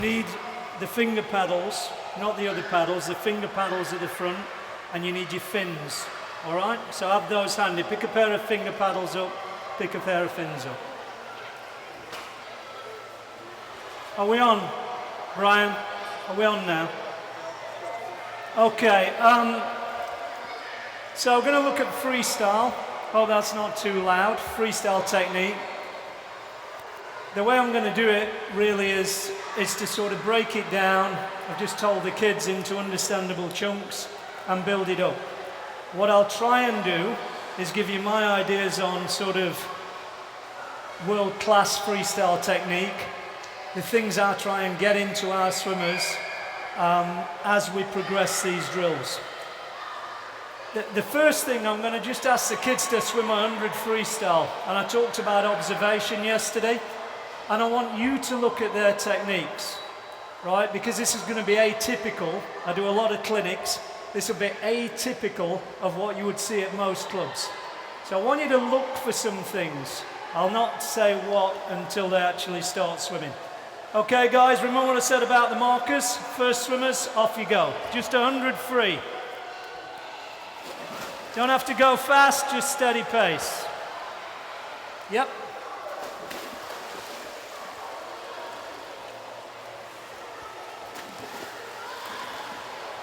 need the finger paddles, not the other paddles, the finger paddles at the front, and you need your fins, all right? So have those handy. Pick a pair of finger paddles up, pick a pair of fins up. Are we on, Brian? Are we on now? Okay, so we're going to look at freestyle. Hope that's not too loud. Freestyle technique. The way I'm going to do it really is to sort of break it down. I've just told the kids into understandable chunks and build it up. What I'll try and do is give you my ideas on sort of world-class freestyle technique, the things I try and get into our swimmers as we progress these drills. The first thing, I'm going to just ask the kids to swim 100 freestyle, and I talked about observation yesterday, and I want you to look at their techniques, right? Because this is going to be atypical. I do a lot of clinics. This will be atypical of what you would see at most clubs. So I want you to look for some things. I'll not say what until they actually start swimming. Okay, guys, remember what I said about the markers? First swimmers, off you go. Just 100 free. Don't have to go fast, just steady pace. Yep.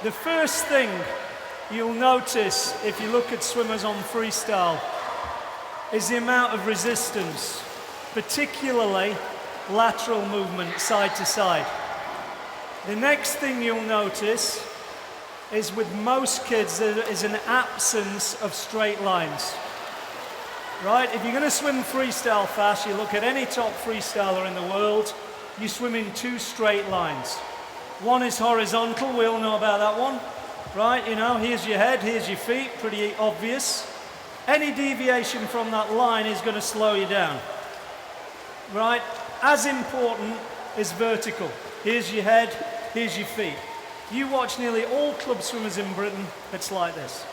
The first thing you'll notice if you look at swimmers on freestyle is the amount of resistance, particularly lateral movement side to side. The next thing you'll notice is with most kids there is an absence of straight lines. Right? If you're going to swim freestyle fast, you look at any top freestyler in the world, you swim in two straight lines. One is horizontal, we all know about that one, right? You know, here's your head, here's your feet, pretty obvious. Any deviation from that line is going to slow you down, right? As important is vertical. Here's your head, here's your feet. You watch nearly all club swimmers in Britain, it's like this,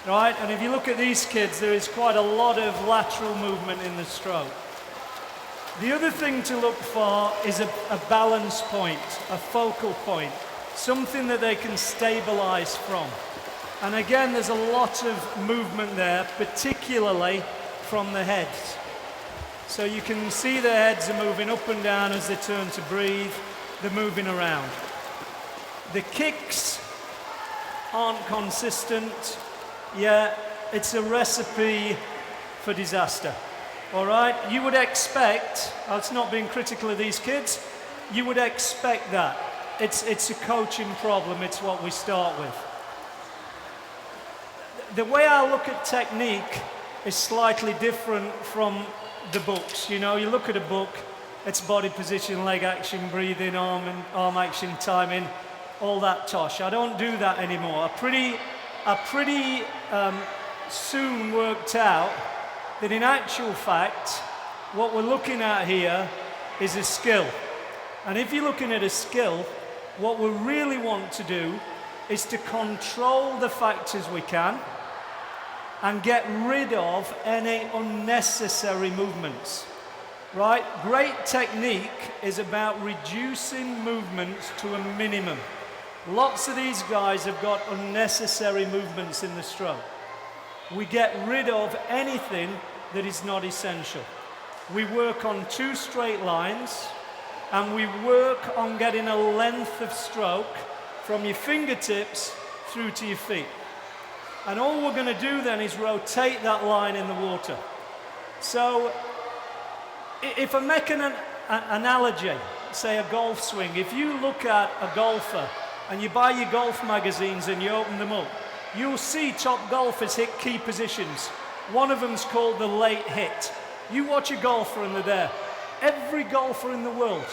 right? And if you look at these kids, there is quite a lot of lateral movement in the stroke. The other thing to look for is a balance point, a focal point, something that they can stabilize from. And again, there's a lot of movement there, particularly from the heads. So you can see their heads are moving up and down as they turn to breathe, they're moving around. The kicks aren't consistent, yeah, it's a recipe for disaster. All right, you would expect, it's not being critical of these kids, you would expect that. It's a coaching problem, it's what we start with. The way I look at technique is slightly different from the books. You know, you look at a book, it's body position, leg action, breathing, arm action, timing, all that tosh. I don't do that anymore. I pretty soon worked out that in actual fact, what we're looking at here is a skill. And if you're looking at a skill, what we really want to do is to control the factors we can and get rid of any unnecessary movements, right? Great technique is about reducing movements to a minimum. Lots of these guys have got unnecessary movements in the stroke. We get rid of anything that is not essential. We work on two straight lines, and we work on getting a length of stroke from your fingertips through to your feet. And all we're going to do then is rotate that line in the water. So if I make an analogy, say a golf swing, if you look at a golfer and you buy your golf magazines and you open them up, you'll see top golfers hit key positions. One of them's called the late hit. You watch a golfer and they're there. Every golfer in the world,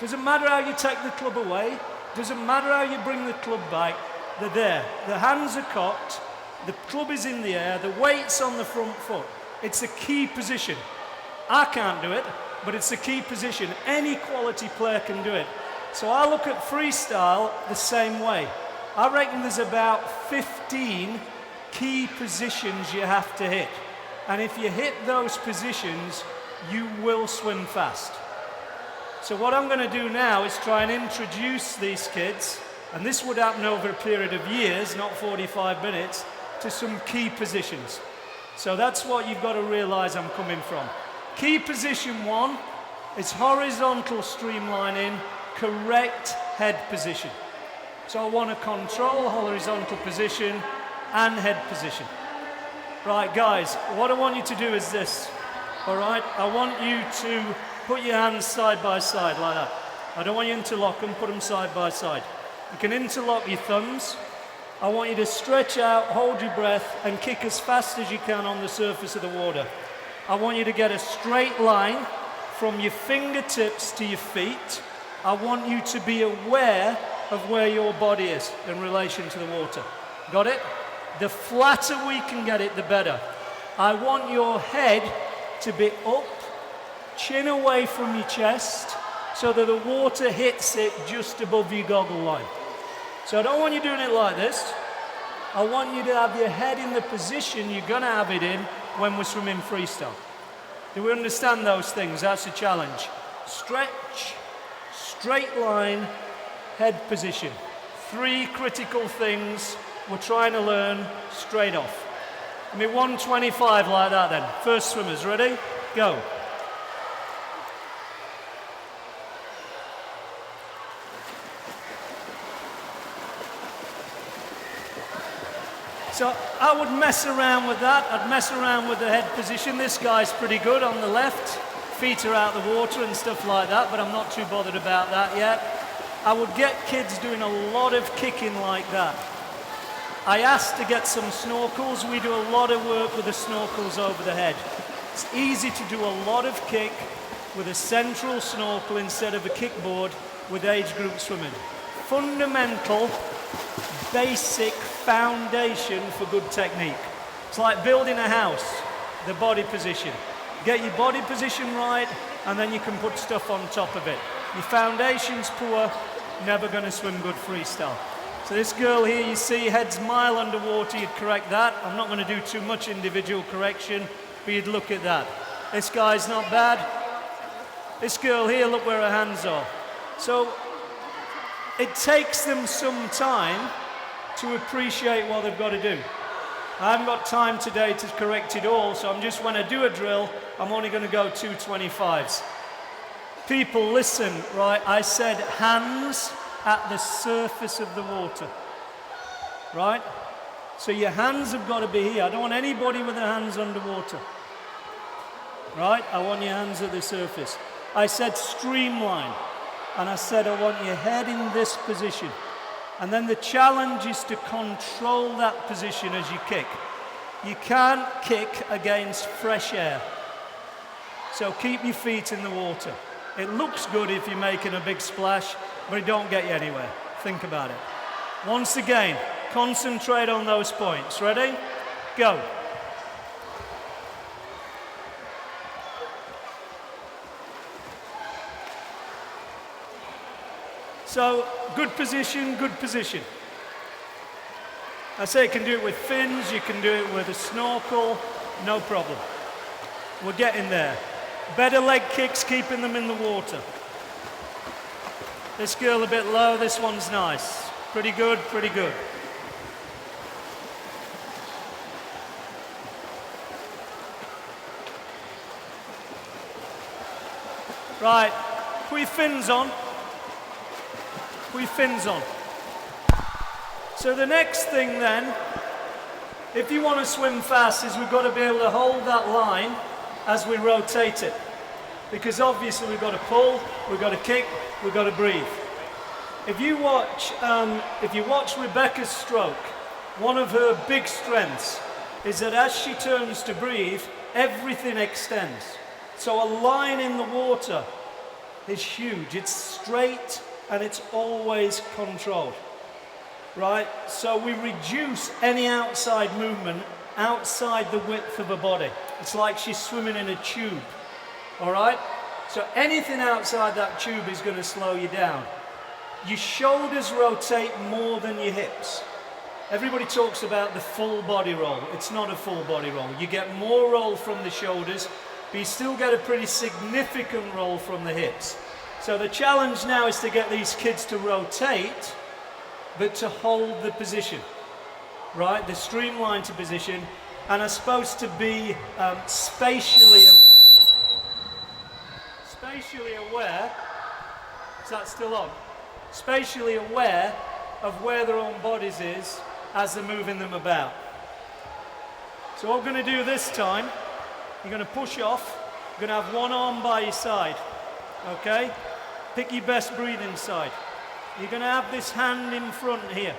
doesn't matter how you take the club away, doesn't matter how you bring the club back, they're there. The hands are cocked, the club is in the air, the weight's on the front foot. It's a key position. I can't do it, but it's a key position. Any quality player can do it. So I look at freestyle the same way. I reckon there's about 15 key positions you have to hit. And if you hit those positions, you will swim fast. So what I'm going to do now is try and introduce these kids, and this would happen over a period of years, not 45 minutes, to some key positions. So that's what you've got to realize I'm coming from. Key position 1 is horizontal streamlining, correct head position. So I want to control horizontal position and head position. Right, guys, what I want you to do is this. All right, I want you to put your hands side by side like that. I don't want you to interlock them, put them side by side. You can interlock your thumbs. I want you to stretch out, hold your breath, and kick as fast as you can on the surface of the water. I want you to get a straight line from your fingertips to your feet. I want you to be aware of where your body is in relation to the water. Got it? The flatter we can get it, the better. I want your head to be up, chin away from your chest, so that the water hits it just above your goggle line. So I don't want you doing it like this. I want you to have your head in the position you're going to have it in when we're swimming freestyle. Do we understand those things? That's a challenge. Stretch, straight line, head position. 3 critical things we're trying to learn straight off. I mean, 125 like that then. First swimmers, ready? Go. So I would mess around with that. I'd mess around with the head position. This guy's pretty good on the left. Feet are out of the water and stuff like that, but I'm not too bothered about that yet. I would get kids doing a lot of kicking like that. I asked to get some snorkels. We do a lot of work with the snorkels over the head. It's easy to do a lot of kick with a central snorkel instead of a kickboard with age group swimming. Fundamental, basic foundation for good technique. It's like building a house, the body position. Get your body position right, and then you can put stuff on top of it. Your foundation's poor, never going to swim good freestyle. So this girl here, you see, head's mile underwater, you'd correct that. I'm not going to do too much individual correction, but you'd look at that. This guy's not bad. This girl here, look where her hands are. So it takes them some time to appreciate what they've got to do. I haven't got time today to correct it all, so I'm just, when I do a drill, I'm only going to go 225s. People, listen, right? I said hands at the surface of the water, right? So your hands have got to be here. I don't want anybody with their hands underwater, right? I want your hands at the surface. I said streamline, and I said I want your head in this position. And then the challenge is to control that position as you kick. You can't kick against fresh air. So keep your feet in the water. It looks good if you're making a big splash, but it don't get you anywhere. Think about it. Once again, concentrate on those points. Ready? Go. So, good position, good position. I say you can do it with fins, you can do it with a snorkel, no problem. We're getting there. Better leg kicks, keeping them in the water. This girl a bit low, this one's nice. Pretty good, pretty good. Right, put your fins on. Put your fins on. So the next thing then, if you want to swim fast, is we've got to be able to hold that line as we rotate it. Because obviously we've got to pull, we've got to kick, we've got to breathe. If you watch Rebecca's stroke, one of her big strengths is that as she turns to breathe, everything extends. So a line in the water is huge. It's straight and it's always controlled, right? So we reduce any outside movement outside the width of a body. It's like she's swimming in a tube, all right? So anything outside that tube is going to slow you down. Your shoulders rotate more than your hips. Everybody talks about the full body roll. It's not a full body roll. You get more roll from the shoulders, but you still get a pretty significant roll from the hips. So the challenge now is to get these kids to rotate, but to hold the position, right? The streamline to position, and are supposed to be spatially aware. Is that still on? Spatially aware of where their own bodies is as they're moving them about. So what we're going to do this time, you're going to push off, you're going to have one arm by your side, okay? Pick your best breathing side. You're going to have this hand in front here.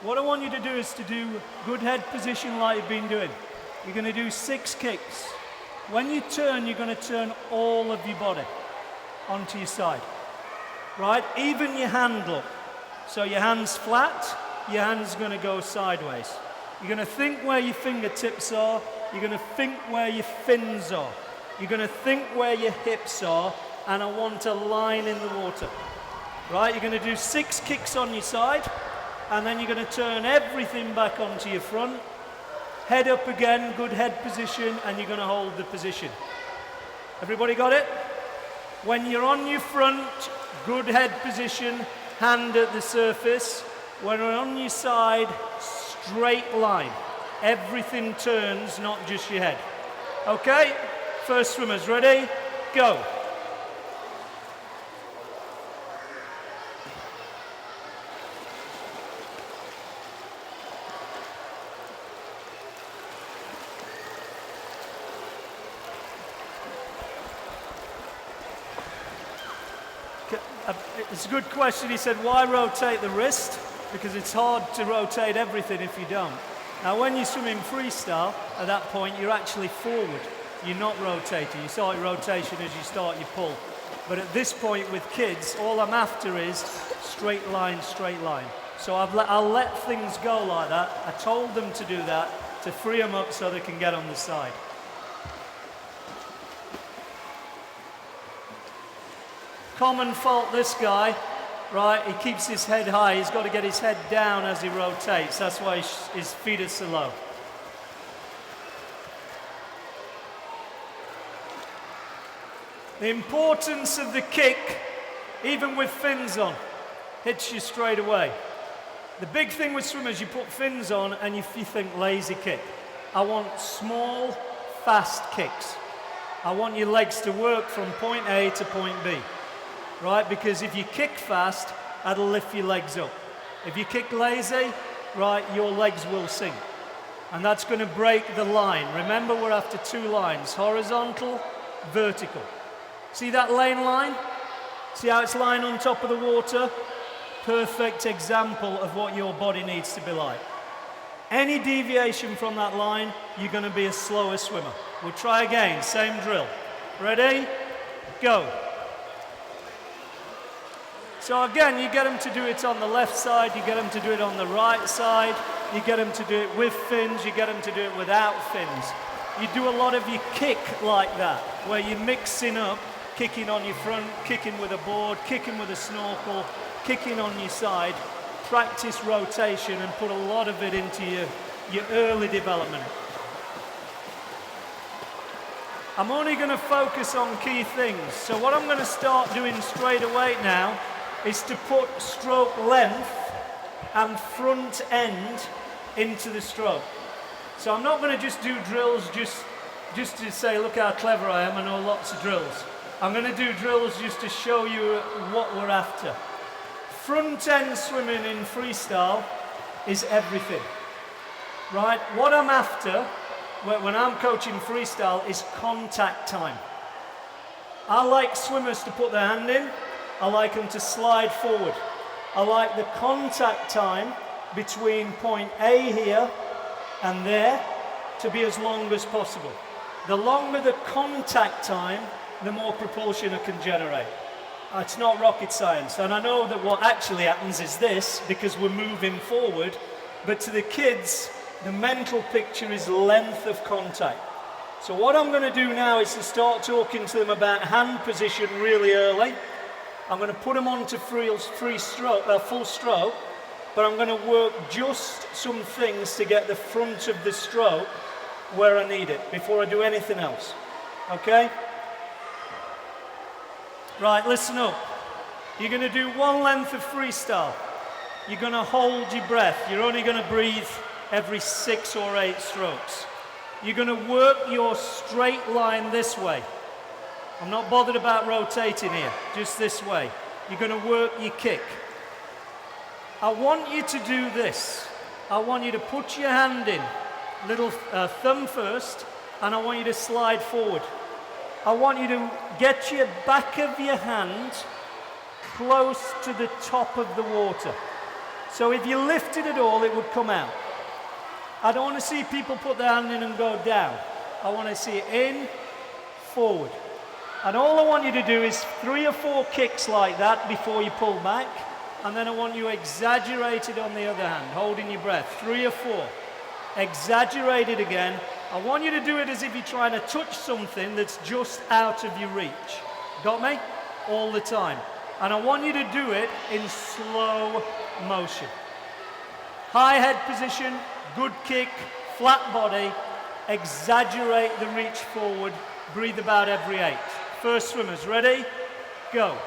What I want you to do is to do good head position like you've been doing. You're going to do 6 kicks. When you turn, you're going to turn all of your body onto your side, right? Even your hand look. So your hand's flat, your hand's going to go sideways. You're going to think where your fingertips are. You're going to think where your fins are. You're going to think where your hips are, and I want a line in the water. Right, you're going to do 6 kicks on your side, and then you're going to turn everything back onto your front. Head up again, good head position, and you're going to hold the position. Everybody got it? When you're on your front, good head position, hand at the surface. When you're on your side, straight line. Everything turns, not just your head. Okay? First swimmers, ready? Go. It's a good question. He said, why rotate the wrist? Because it's hard to rotate everything if you don't. Now, when you swim in freestyle, at that point, you're actually forward. You're not rotating. You start your rotation as you start your pull. But at this point with kids, all I'm after is straight line, straight line. So I'll let things go like that. I told them to do that, to free them up so they can get on the side. Common fault, this guy, right? He keeps his head high. He's got to get his head down as he rotates. That's why his feet are so low. The importance of the kick, even with fins on, hits you straight away. The big thing with swimmers, you put fins on and you think lazy kick. I want small, fast kicks. I want your legs to work from point A to point B. Right, because if you kick fast, that'll lift your legs up. If you kick lazy, right, your legs will sink. And that's going to break the line. Remember, we're after 2 lines, horizontal, vertical. See that lane line? See how it's lying on top of the water? Perfect example of what your body needs to be like. Any deviation from that line, you're going to be a slower swimmer. We'll try again, same drill. Ready? Go. So again, you get them to do it on the left side, you get them to do it on the right side, you get them to do it with fins, you get them to do it without fins. You do a lot of your kick like that, where you're mixing up, kicking on your front, kicking with a board, kicking with a snorkel, kicking on your side. Practice rotation and put a lot of it into your early development. I'm only going to focus on key things. So what I'm going to start doing straight away now is to put stroke length and front end into the stroke. So I'm not going to just do drills just to say, look how clever I am, I know lots of drills. I'm going to do drills just to show you what we're after. Front end swimming in freestyle is everything, right? What I'm after when I'm coaching freestyle is contact time. I like swimmers to put their hand in. I like them to slide forward. I like the contact time between point A here and there to be as long as possible. The longer the contact time, the more propulsion it can generate. It's not rocket science. And I know that what actually happens is this, because we're moving forward, but to the kids, the mental picture is length of contact. So what I'm going to do now is to start talking to them about hand position really early. I'm going to put them onto full stroke, but I'm going to work just some things to get the front of the stroke where I need it before I do anything else. Okay? Right, listen up. You're going to do one length of freestyle. You're going to hold your breath. You're only going to breathe every 6 or 8 strokes. You're going to work your straight line this way. I'm not bothered about rotating here, just this way. You're going to work your kick. I want you to do this. I want you to put your hand in, little thumb first, and I want you to slide forward. I want you to get your back of your hand close to the top of the water. So if you lift it at all, it would come out. I don't want to see people put their hand in and go down. I want to see it in, forward. And all I want you to do is 3 or 4 kicks like that before you pull back. And then I want you exaggerated on the other hand, holding your breath. 3 or 4. Exaggerate it again. I want you to do it as if you're trying to touch something that's just out of your reach. Got me? All the time. And I want you to do it in slow motion. High head position, good kick, flat body. Exaggerate the reach forward. Breathe about every 8. First swimmers, ready? Go.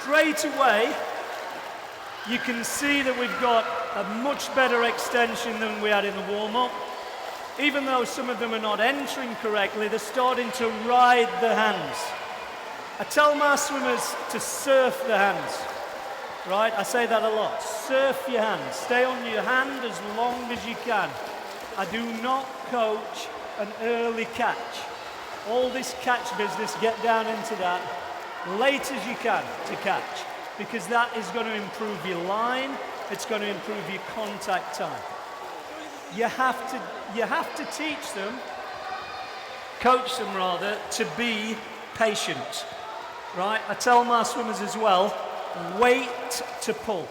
Straight away, you can see that we've got a much better extension than we had in the warm-up. Even though some of them are not entering correctly, they're starting to ride the hands. I tell my swimmers to surf the hands, right? I say that a lot. Surf your hands. Stay on your hand as long as you can. I do not coach an early catch. All this catch business, get down into that late as you can to catch, because that is going to improve your line, it's going to improve your contact time. You have to teach them, coach them rather, to be patient, right? I tell my swimmers as well, wait to pull,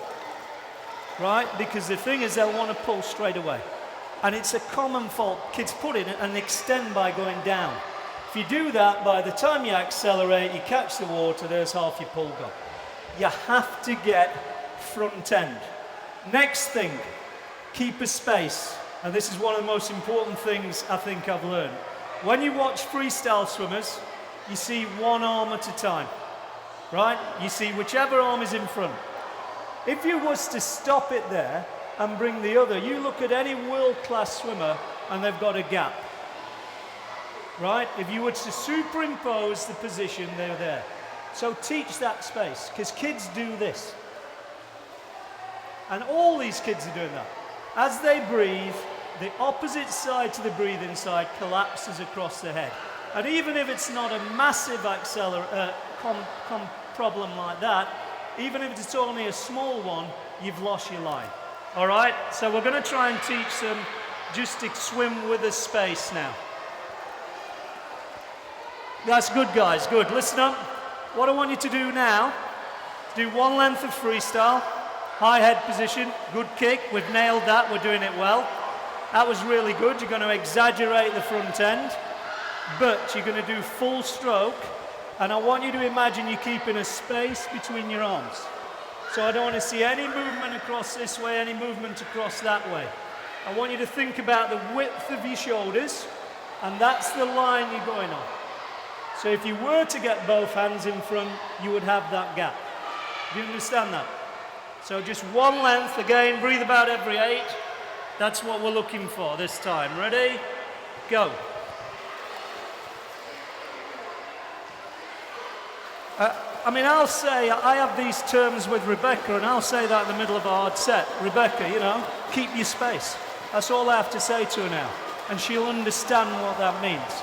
right? Because the thing is they'll want to pull straight away. And it's a common fault. Kids put in and extend by going down. If you do that, by the time you accelerate, you catch the water, there's half your pull gone. You have to get front end. Next thing, keep a space. And this is one of the most important things I think I've learned. When you watch freestyle swimmers, you see one arm at a time, right? You see whichever arm is in front. If you was to stop it there and bring the other, you look at any world-class swimmer and they've got a gap. Right? If you were to superimpose the position, they're there. So teach that space, because kids do this. And all these kids are doing that. As they breathe, the opposite side to the breathing side collapses across the head. And even if it's not a massive problem like that, even if it's only a small one, you've lost your line. All right? So we're going to try and teach them just to swim with a space now. That's good, guys, good. Listen up. What I want you to do now, do one length of freestyle, high head position, good kick. We've nailed that, we're doing it well. That was really good. You're going to exaggerate the front end, but you're going to do full stroke, and I want you to imagine you're keeping a space between your arms. So I don't want to see any movement across this way, any movement across that way. I want you to think about the width of your shoulders, and that's the line you're going on. So if you were to get both hands in front, you would have that gap. Do you understand that? So just one length, again, breathe about every 8. That's what we're looking for this time. Ready? Go. I'll say, I have these terms with Rebecca, and I'll say that in the middle of a hard set. Rebecca, keep your space. That's all I have to say to her now. And she'll understand what that means.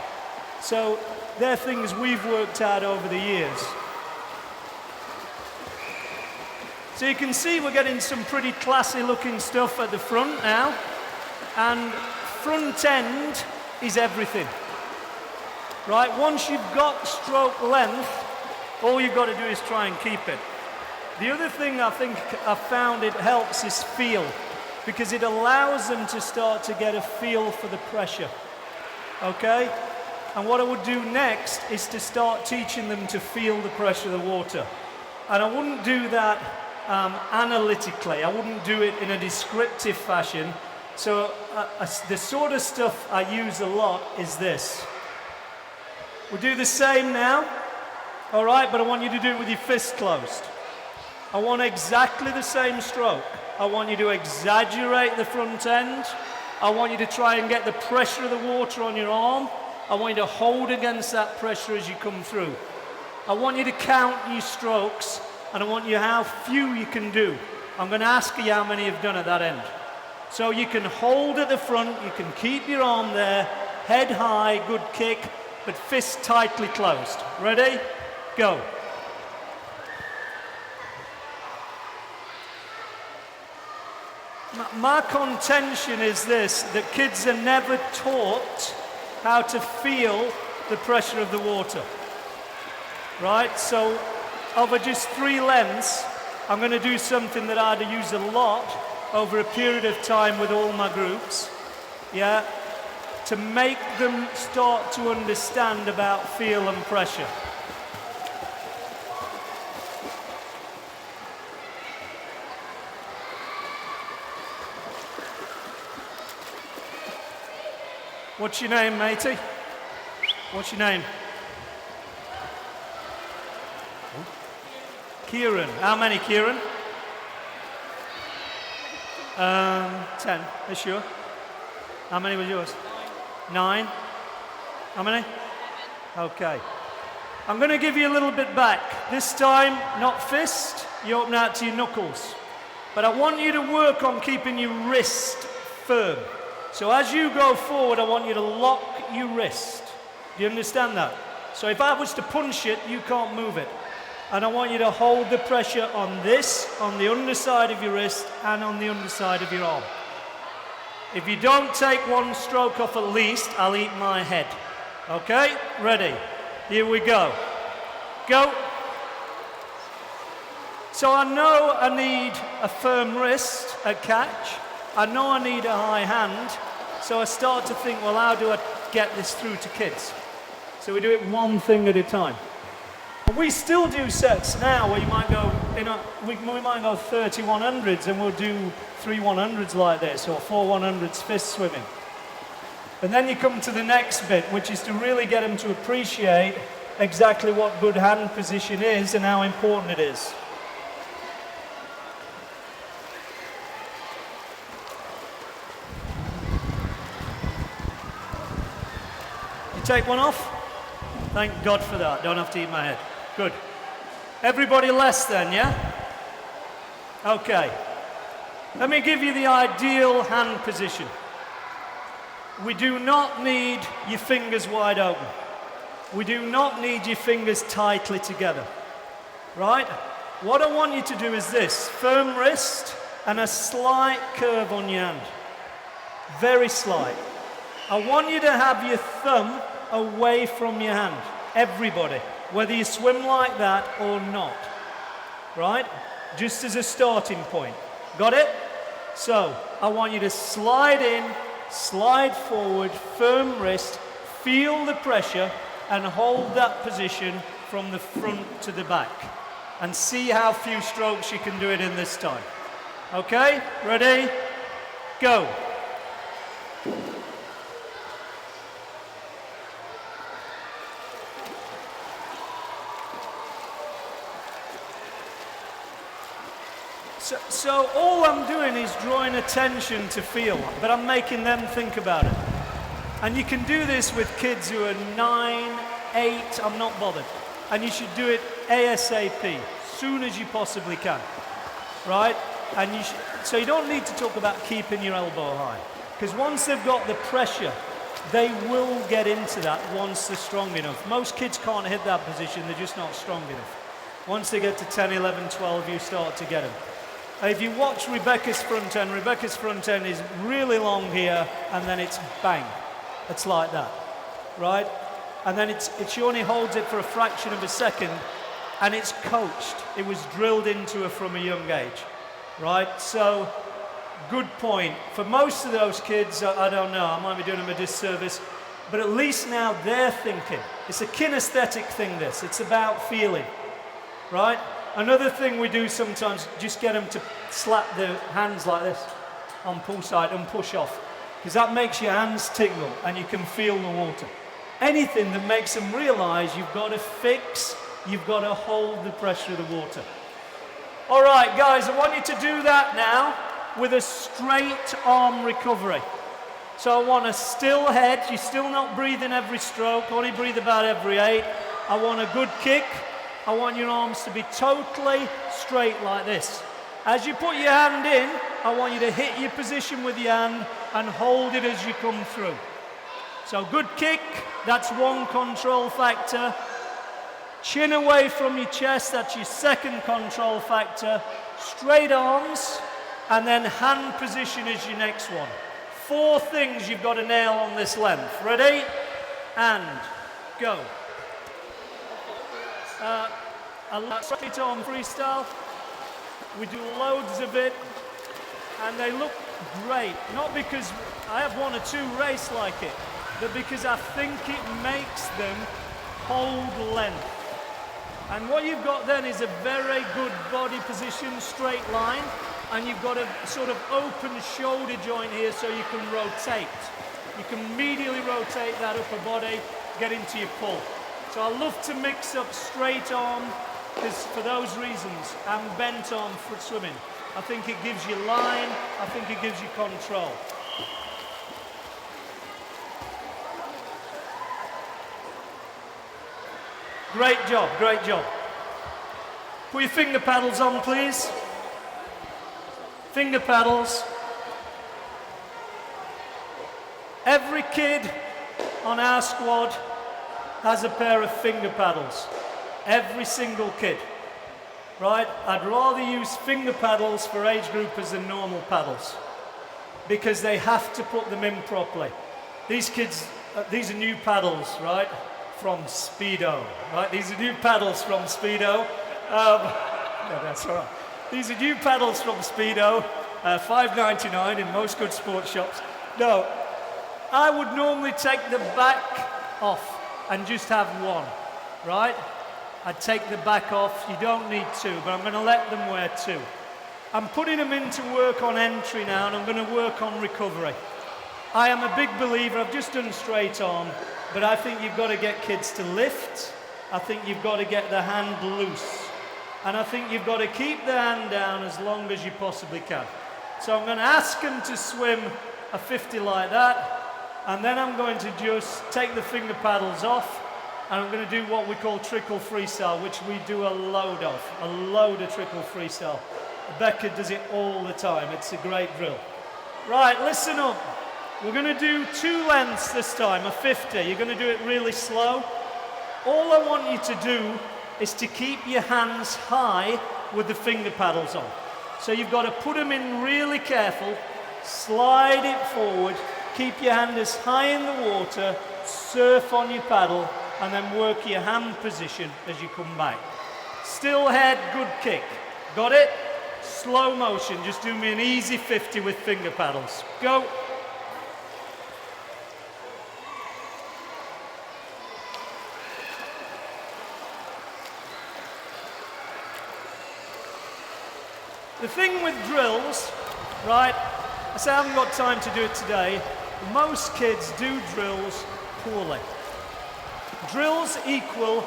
So they're things we've worked out over the years. So you can see we're getting some pretty classy looking stuff at the front now. And front end is everything. Right, once you've got stroke length, all you've got to do is try and keep it. The other thing I think I found it helps is feel, because it allows them to start to get a feel for the pressure. Okay? And what I would do next is to start teaching them to feel the pressure of the water. And I wouldn't do that analytically. I wouldn't do it in a descriptive fashion. So the sort of stuff I use a lot is this. We'll do the same now, all right, but I want you to do it with your fist closed. I want exactly the same stroke. I want you to exaggerate the front end. I want you to try and get the pressure of the water on your arm. I want you to hold against that pressure as you come through. I want you to count your strokes, and I want you how few you can do. I'm going to ask you how many you've done at that end. So you can hold at the front, you can keep your arm there, head high, good kick, but fist tightly closed. Ready? Go. My contention is this, that kids are never taught how to feel the pressure of the water. Right? So over just 3 lengths, I'm going to do something that I'd use a lot over a period of time with all my groups, yeah, to make them start to understand about feel and pressure. What's your name, matey? What's your name? Kieran. How many, Kieran? 10. Are you sure? How many was yours? 9. How many? Okay. I'm going to give you a little bit back. This time, not fist. You open out to your knuckles. But I want you to work on keeping your wrist firm. So as you go forward, I want you to lock your wrist. Do you understand that? So if I was to punch it, you can't move it. And I want you to hold the pressure on this, on the underside of your wrist, and on the underside of your arm. If you don't take one stroke off at least, I'll eat my head. Okay? Ready? Here we go. Go. So I know I need a firm wrist at catch. I know I need a high hand. So I start to think, well, how do I get this through to kids? So we do it one thing at a time. But we still do sets now where you might go, we might go 30 100s and we'll do 3 100s like this, or 4 100s fist swimming. And then you come to the next bit, which is to really get them to appreciate exactly what good hand position is and how important it is. You take one off? Thank God for that. Don't have to eat my head. Good. Everybody less then, yeah? Okay. Let me give you the ideal hand position. We do not need your fingers wide open. We do not need your fingers tightly together. Right? What I want you to do is this. Firm wrist and a slight curve on your hand. Very slight. I want you to have your thumb away from your hand. Everybody. Whether you swim like that or not. Right? Just as a starting point. Got it? So, I want you to slide in, slide forward, firm wrist, feel the pressure, and hold that position from the front to the back. And see how few strokes you can do it in this time. Okay? Ready? Go. So all I'm doing is drawing attention to feel, but I'm making them think about it. And you can do this with kids who are 9, 8, I'm not bothered. And you should do it ASAP, soon as you possibly can, right? And so you don't need to talk about keeping your elbow high, because once they've got the pressure, they will get into that once they're strong enough. Most kids can't hit that position, they're just not strong enough. Once they get to 10, 11, 12, you start to get them. If you watch Rebecca's front end is really long here, and then it's bang. It's like that, right? And then she only holds it for a fraction of a second, and it's coached. It was drilled into her from a young age, right? So, good point. For most of those kids, I don't know, I might be doing them a disservice, but at least now they're thinking. It's a kinesthetic thing, this. It's about feeling, right? Another thing we do sometimes, just get them to slap their hands like this. on poolside and push off, because that makes your hands tingle and you can feel the water. Anything that makes them realize you've got to fix, you've got to hold the pressure of the water. All right, guys, I want you to do that now with a straight arm recovery. So I want a still head. You're still not breathing every stroke, only breathe about every 8. I want a good kick. I want your arms to be totally straight like this. As you put your hand in, I want you to hit your position with your hand and hold it as you come through. So good kick, that's one control factor. Chin away from your chest, that's your second control factor. Straight arms, and then hand position is your next one. 4 things you've got to nail on this length. Ready? And go. A straight arm freestyle. We do loads of it, and they look great. Not because I have 1 or 2 race like it, but because I think it makes them hold length. And what you've got then is a very good body position, straight line, and you've got a sort of open shoulder joint here so you can rotate. You can immediately rotate that upper body, get into your pull. So I love to mix up straight arm, because for those reasons, and bent arm for swimming. I think it gives you line, I think it gives you control. Great job, great job. Put your finger paddles on, please. Finger paddles. Every kid on our squad has a pair of finger paddles. Every single kid. Right? I'd rather use finger paddles for age groupers than normal paddles, because they have to put them in properly. These kids, these are new paddles, right? From Speedo, right? These are new paddles from Speedo. No, that's all right. These are new paddles from Speedo, $5.99 in most good sports shops. No, I would normally take the back off and just have 1, right? I'd take the back off. You don't need 2, but I'm going to let them wear 2. I'm putting them in to work on entry now, and I'm going to work on recovery. I am a big believer. I've just done straight arm, but I think you've got to get kids to lift. I think you've got to get the hand loose. And I think you've got to keep the hand down as long as you possibly can. So I'm going to ask them to swim a 50 like that, and then I'm going to just take the finger paddles off, and I'm going to do what we call trickle freestyle, which we do a load of trickle freestyle. Becca does it all the time. It's a great drill. Right, listen up. We're going to do 2 lengths this time, a 50. You're going to do it really slow. All I want you to do is to keep your hands high with the finger paddles on. So you've got to put them in really careful, slide it forward, keep your hand as high in the water, surf on your paddle, and then work your hand position as you come back. Still head, good kick. Got it? Slow motion, just do me an easy 50 with finger paddles. Go. The thing with drills, right, I say I haven't got time to do it today, most kids do drills poorly. Drills equal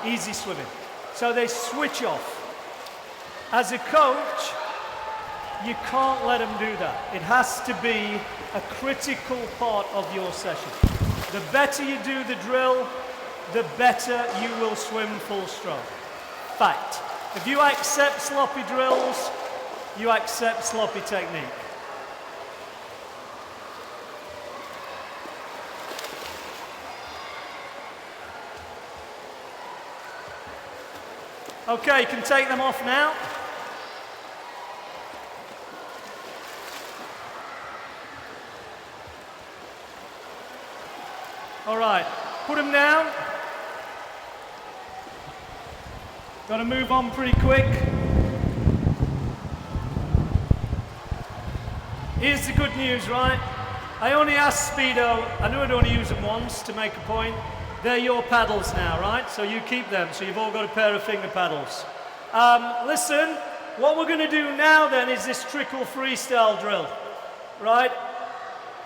easy swimming. So they switch off. As a coach, you can't let them do that. It has to be a critical part of your session. The better you do the drill, the better you will swim full stroke. Fact. If you accept sloppy drills, you accept sloppy technique. Okay, you can take them off now. All right, put them down. Got to move on pretty quick. Here's the good news, right? I only asked Speedo, I knew I'd only use them once to make a point. They're your paddles now, right? So you keep them, so you've all got a pair of finger paddles. Listen, what we're going to do now then is this trickle freestyle drill. right?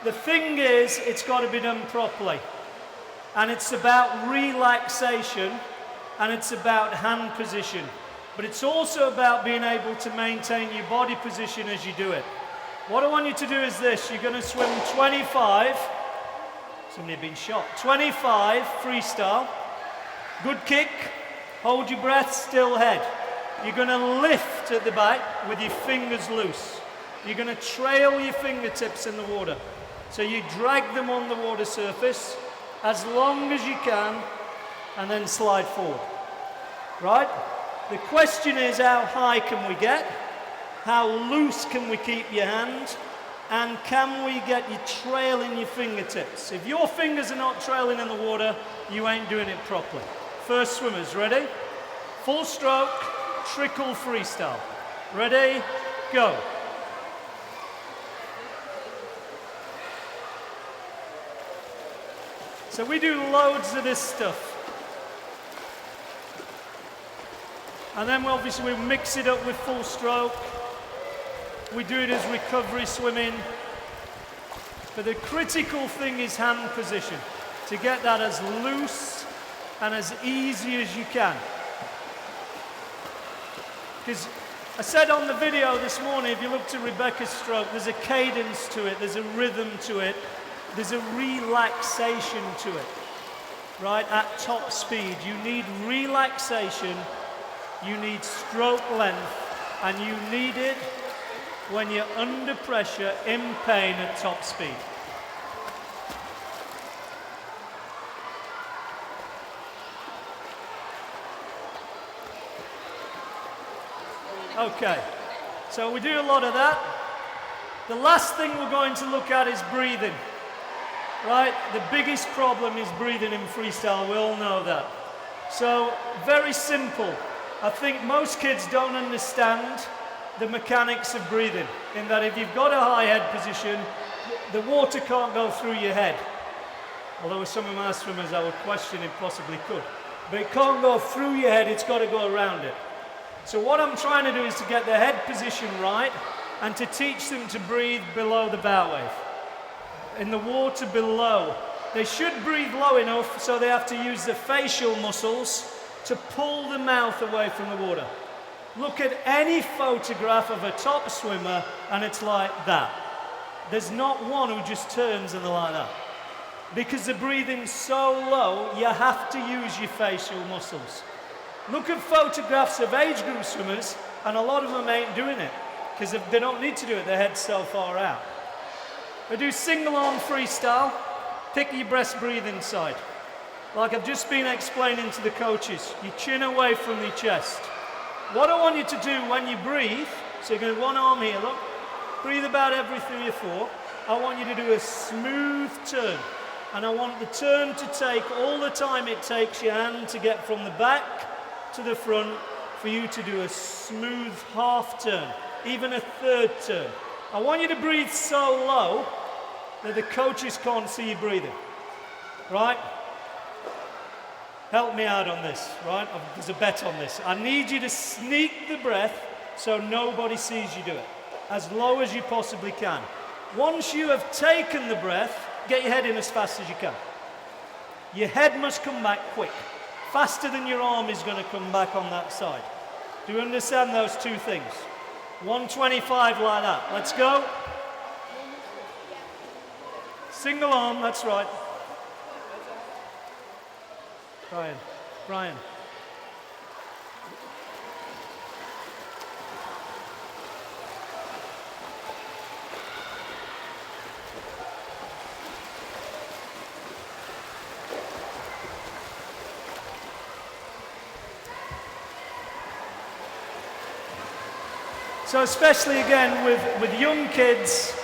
The thing is, it's got to be done properly. And it's about relaxation, and it's about hand position. But it's also about being able to maintain your body position as you do it. What I want you to do is this. You're going to swim 25. Somebody had been shot. 25 freestyle. Good kick. Hold your breath, still head. You're going to lift at the back with your fingers loose. You're going to trail your fingertips in the water. So you drag them on the water surface as long as you can, and then slide forward. Right? The question is, how high can we get? How loose can we keep your hand? And can we get you trailing your fingertips? If your fingers are not trailing in the water, you ain't doing it properly. First swimmers, ready? Full stroke, trickle freestyle. Ready? Go. So we do loads of this stuff. And then obviously we mix it up with full stroke. We do it as recovery swimming. But the critical thing is hand position. To get that as loose and as easy as you can. Because I said on the video this morning, if you look to Rebecca's stroke, there's a cadence to it, there's a rhythm to it, there's a relaxation to it, right? At top speed, you need relaxation, you need stroke length, and you need it when you're under pressure, in pain at top speed. Okay, so we do a lot of that. The last thing we're going to look at is breathing. Right? The biggest problem is breathing in freestyle, we all know that. So, very simple. I think most kids don't understand the mechanics of breathing, in that if you've got a high head position, the water can't go through your head. Although with some of my swimmers I would question it possibly could. But it can't go through your head, it's got to go around it. So what I'm trying to do is to get the head position right and to teach them to breathe below the bow wave. In the water below. They should breathe low enough so they have to use the facial muscles to pull the mouth away from the water. Look at any photograph of a top swimmer and it's like that. There's not one who just turns and they're like that. Because the breathing's so low, you have to use your facial muscles. Look at photographs of age group swimmers and a lot of them ain't doing it because they don't need to do it, their head's so far out. We do single arm freestyle, pick your breast breathing side. Like I've just been explaining to the coaches, your chin away from your chest. What I want you to do when you breathe, so you're going to one arm here, look, breathe about every 3 or 4. I want you to do a smooth turn. And I want the turn to take all the time it takes your hand to get from the back to the front for you to do a smooth half turn, even a third turn. I want you to breathe so low that the coaches can't see you breathing, right? Help me out on this, right? There's a bet on this. I need you to sneak the breath so nobody sees you do it, as low as you possibly can. Once you have taken the breath, get your head in as fast as you can. Your head must come back quick, faster than your arm is going to come back on that side. Do you understand those two things? 125 like that. Let's go. Single arm, that's right. Brian. So especially again with young kids,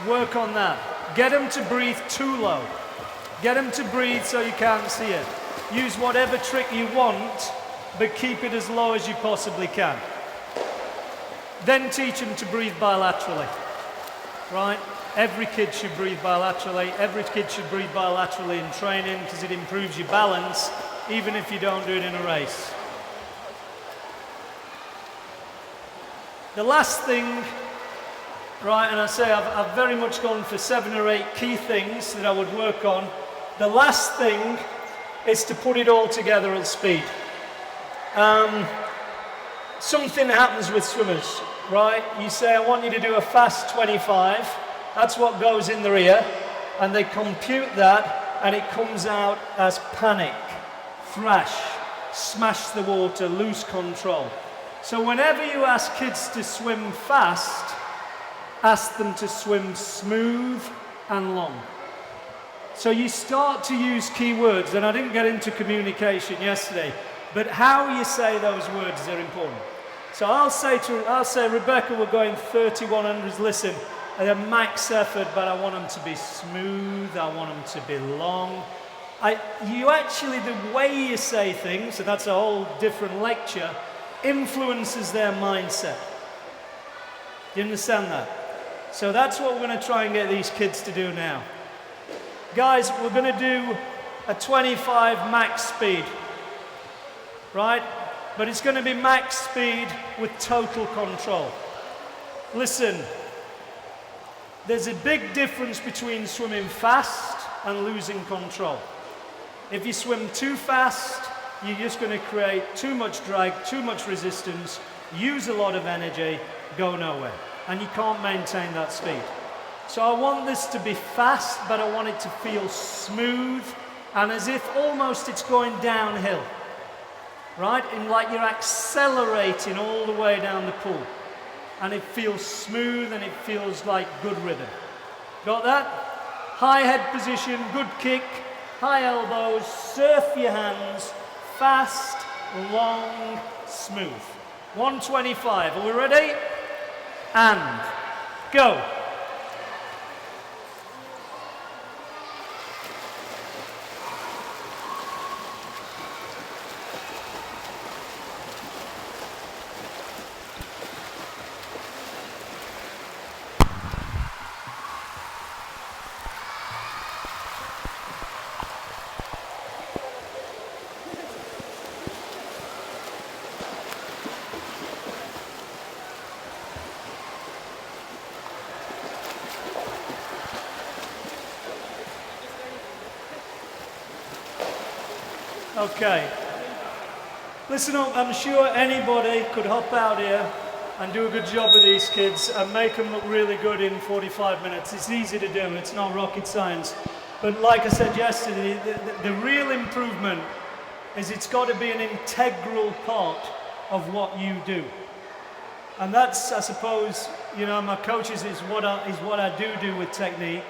work on that. Get them to breathe too low. Get them to breathe so you can't see it. Use whatever trick you want, but keep it as low as you possibly can. Then teach them to breathe bilaterally, right? Every kid should breathe bilaterally. Every kid should breathe bilaterally in training because it improves your balance, even if you don't do it in a race. The last thing right? And I say I've very much gone for 7 or 8 key things that I would work on. The last thing is to put it all together at speed. Something happens with swimmers, right? You say, I want you to do a fast 25. That's what goes in their ear. And they compute that, and it comes out as panic, thrash, smash the water, lose control. So whenever you ask kids to swim fast, ask them to swim smooth and long. So you start to use key words, and I didn't get into communication yesterday, but how you say those words are important. So I'll say, Rebecca, we're going 3100s, listen, at a max effort, but I want them to be smooth, I want them to be long. The way you say things, and that's a whole different lecture, influences their mindset. Do you understand that? So that's what we're going to try and get these kids to do now. Guys, we're going to do a 25 max speed, right? But it's going to be max speed with total control. Listen, there's a big difference between swimming fast and losing control. If you swim too fast, you're just going to create too much drag, too much resistance, use a lot of energy, go nowhere. And you can't maintain that speed. So I want this to be fast, but I want it to feel smooth and as if almost it's going downhill, right? And like you're accelerating all the way down the pool. And it feels smooth and it feels like good rhythm. Got that? High head position, good kick, high elbows, surf your hands, fast, long, smooth. 125, are we ready? And go. Okay. Listen up, I'm sure anybody could hop out here and do a good job with these kids and make them look really good in 45 minutes. It's easy to do, it's not rocket science. But like I said yesterday, the real improvement is it's got to be an integral part of what you do. And that's, I suppose, you know, my coaches is what I do with technique.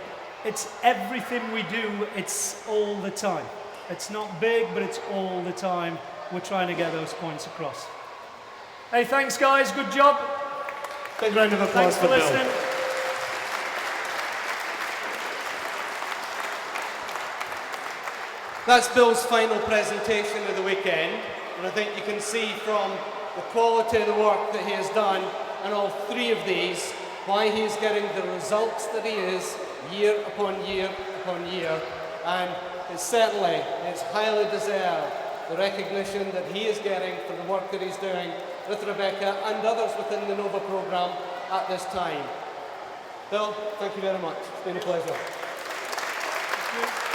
It's everything we do, it's all the time. It's not big, but it's all the time. We're trying to get those points across. Hey, thanks guys, good job. Big round of applause for Bill. listening. That's Bill's final presentation of the weekend, and I think you can see from the quality of the work that he has done in all 3 of these, why he is getting the results that he is year upon year upon year, and it's certainly, it's highly deserved, the recognition that he is getting for the work that he's doing with Rebecca and others within the NOVA programme at this time. Bill, thank you very much. It's been a pleasure. Thank you.